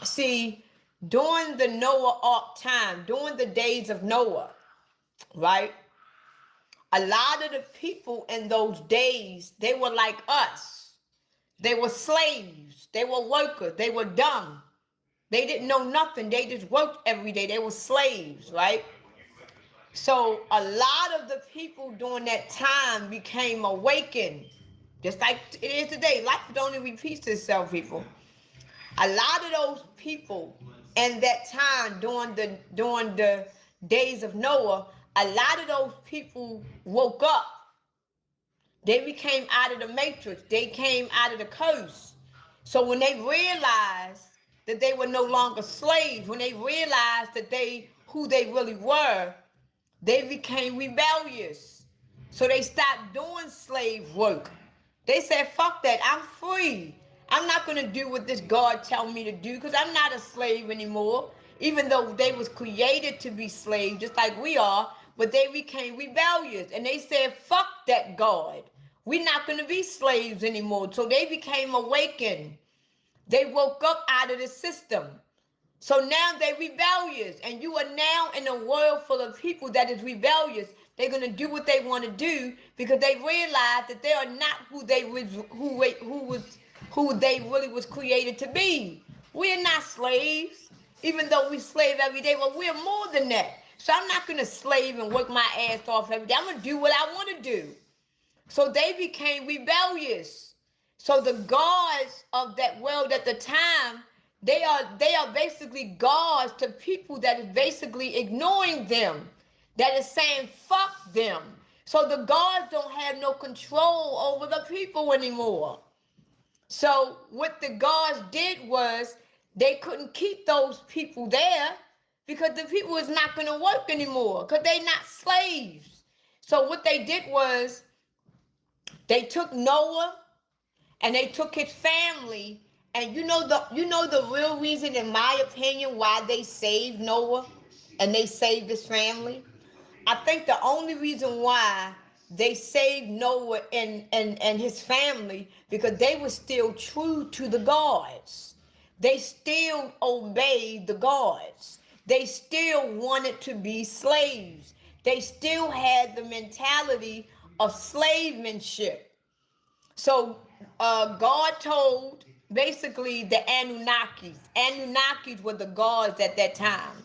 See, during the Noah Ark time, during the days of Noah, right? A lot of the people in those days, they were like us. They were slaves. They were workers. They were dumb. They didn't know nothing. They just worked every day. They were slaves, right? So a lot of the people during that time became awakened. Just like it is today. Life only repeats itself, people. A lot of those people in that time during the days of Noah, a lot of those people woke up. They became out of the matrix. They came out of the curse. So when they realized that they were no longer slaves, when they realized that they who they really were, they became rebellious. So they stopped doing slave work. They said, fuck that, I'm free. I'm not going to do what this God tell me to do because I'm not a slave anymore. Even though they was created to be slaves just like we are, but they became rebellious. And they said, fuck that God. We're not going to be slaves anymore. So they became awakened. They woke up out of the system. So now they're rebellious, and you are now in a world full of people that is rebellious. They're gonna do what they want to do because they realize that they are not who they really was created to be. We're not slaves, even though we slave every day, but we're more than that. So I'm not gonna slave and work my ass off every day. I'm gonna do what I want to do. So they became rebellious. So the gods of that world at the time, they are basically gods to people that is basically ignoring them, that is saying fuck them. So the gods don't have no control over the people anymore. So what the gods did was they couldn't keep those people there because the people is not going to work anymore because they're not slaves. So what they did was they took Noah and they took his family. And you know the real reason, in my opinion, why they saved Noah and they saved his family? I think the only reason why they saved Noah and his family because they were still true to the gods. They still obeyed the gods. They still wanted to be slaves. They still had the mentality of slavemanship. So God told basically the Anunnakis. Anunnakis were the gods at that time.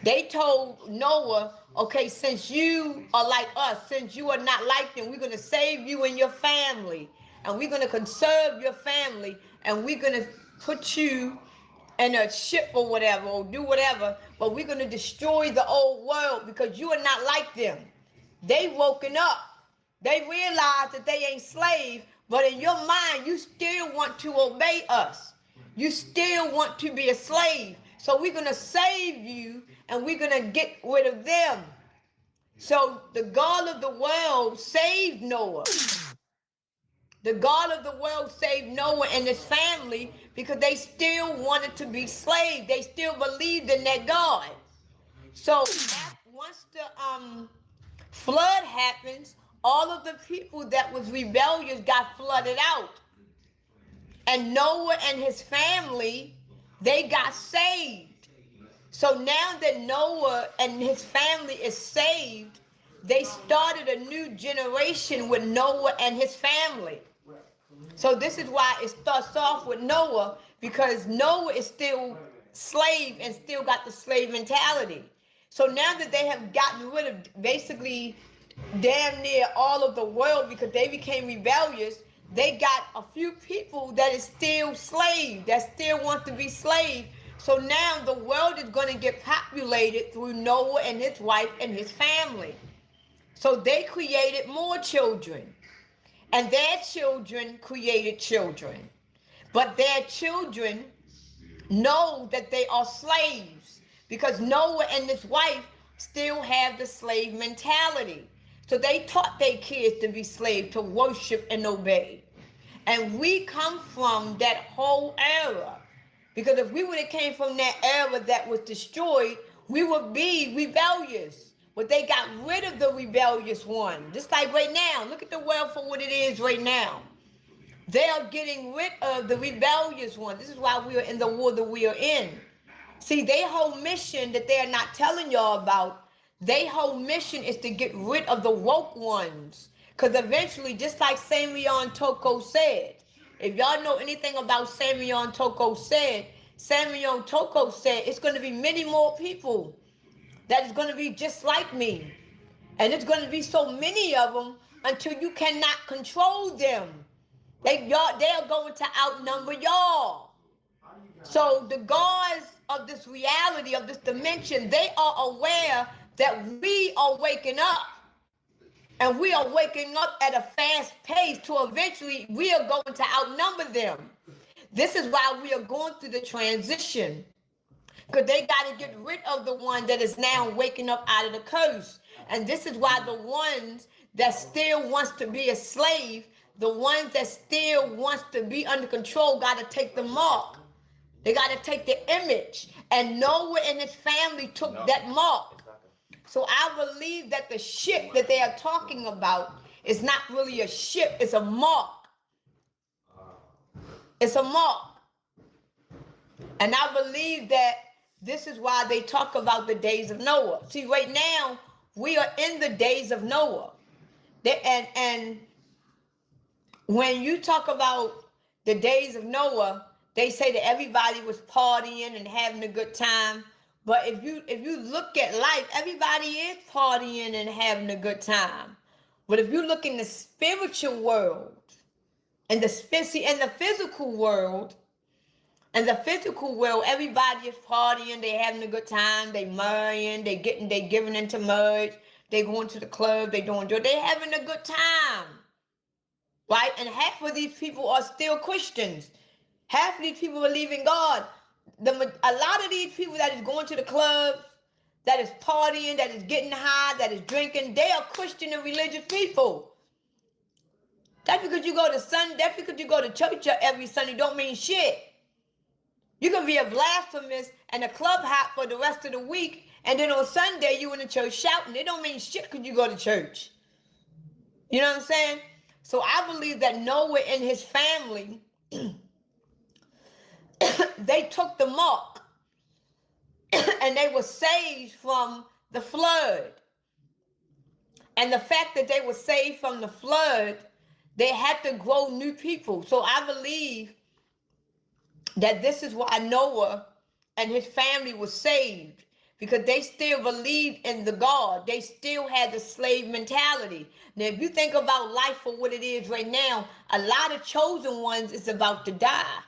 They told Noah, okay, since you are like us, since you are not like them, we're going to save you and your family. And we're going to conserve your family. And we're going to put you in a ship or whatever, or do whatever. But we're going to destroy the old world because you are not like them. They woken up. They realized that they ain't slaves. But in your mind, you still want to obey us. You still want to be a slave. So we're going to save you and we're going to get rid of them. So the God of the world saved Noah. The God of the world saved Noah and his family because they still wanted to be slaves. They still believed in that God. So once the flood happens, all of the people that was rebellious got flooded out. And Noah and his family, they got saved. So now that Noah and his family is saved, they started a new generation with Noah and his family. So this is why it starts off with Noah, because Noah is still slave and still got the slave mentality. So now that they have gotten rid of basically damn near all of the world because they became rebellious, they got a few people that is still slave, that still want to be slave. So now the world is going to get populated through Noah and his wife and his family. So they created more children. And their children created children. But their children know that they are slaves because Noah and his wife still have the slave mentality. So they taught their kids to be slaves, to worship and obey. And we come from that whole era. Because if we would have came from that era that was destroyed, we would be rebellious. But they got rid of the rebellious one. Just like right now. Look at the world for what it is right now. They are getting rid of the rebellious one. This is why we are in the war that we are in. See, their whole mission that they are not telling y'all about, their whole mission is to get rid of the woke ones. Because eventually, just like Samion Toko said, if y'all know anything about Samion Toko said it's going to be many more people that is going to be just like me. And it's going to be so many of them until you cannot control them. They are going to outnumber y'all. So the gods of this reality, of this dimension, they are aware that we are waking up. And we are waking up at a fast pace to eventually we are going to outnumber them. This is why we are going through the transition. Because they got to get rid of the one that is now waking up out of the curse. And this is why the ones that still wants to be a slave, the ones that still wants to be under control, got to take the mark. They got to take the image. And Noah and his family took that mark. So I believe that the ship that they are talking about is not really a ship. It's a mark. It's a mark. And I believe that this is why they talk about the days of Noah. See, right now, we are in the days of Noah. And when you talk about the days of Noah, they say that everybody was partying and having a good time. But if you look at life, everybody is partying and having a good time. But if you look in the spiritual world and the physical world, everybody is partying, they having a good time, they marrying, they giving into marriage, they going to the club, they having a good time. Right? And half of these people are still Christians. Half of these people believe in God. A lot of these people that is going to the clubs, that is partying, that is getting high, that is drinking, they are Christian and religious people. That's because you go to church every Sunday don't mean shit. You can be a blasphemous and a club hop for the rest of the week, and then on Sunday you in the church shouting. It don't mean shit because you go to church. You know what I'm saying? So I believe that Noah and his family, they took the mark and they were saved from the flood. And the fact that they were saved from the flood, they had to grow new people. So I believe that this is why Noah and his family was saved, because they still believed in the God. They still had the slave mentality. Now, if you think about life for what it is right now, a lot of chosen ones is about to die.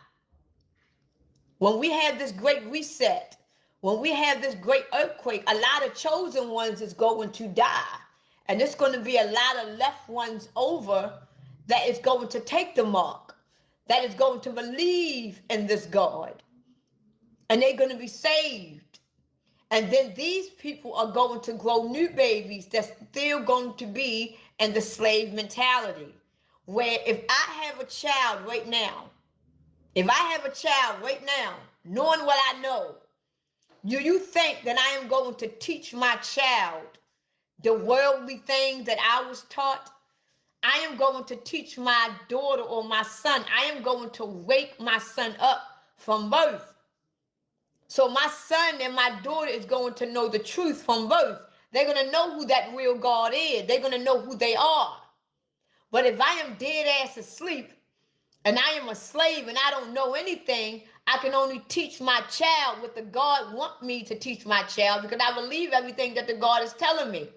When we have this great reset, when we have this great earthquake, a lot of chosen ones is going to die. And there's going to be a lot of left ones over that is going to take the mark, that is going to believe in this God. And they're going to be saved. And then these people are going to grow new babies that's still going to be in the slave mentality. Where if I have a child right now, knowing what I know, do you think that I am going to teach my child the worldly things that I was taught? I am going to teach my daughter or my son. I am going to wake my son up from birth. So my son and my daughter is going to know the truth from birth. They're going to know who that real God is. They're going to know who they are. But if I am dead ass asleep and I am a slave and I don't know anything, I can only teach my child what the God wants me to teach my child, because I believe everything that the God is telling me.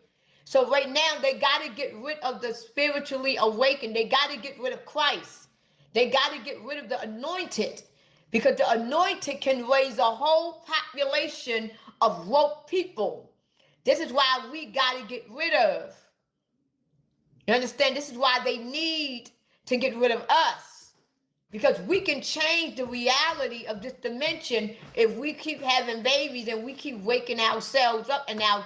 So right now, they got to get rid of the spiritually awakened. They got to get rid of Christ. They got to get rid of the anointed, because the anointed can raise a whole population of woke people. This is why we got to get rid of. You understand? This is why they need to get rid of us, because we can change the reality of this dimension if we keep having babies and we keep waking ourselves up and our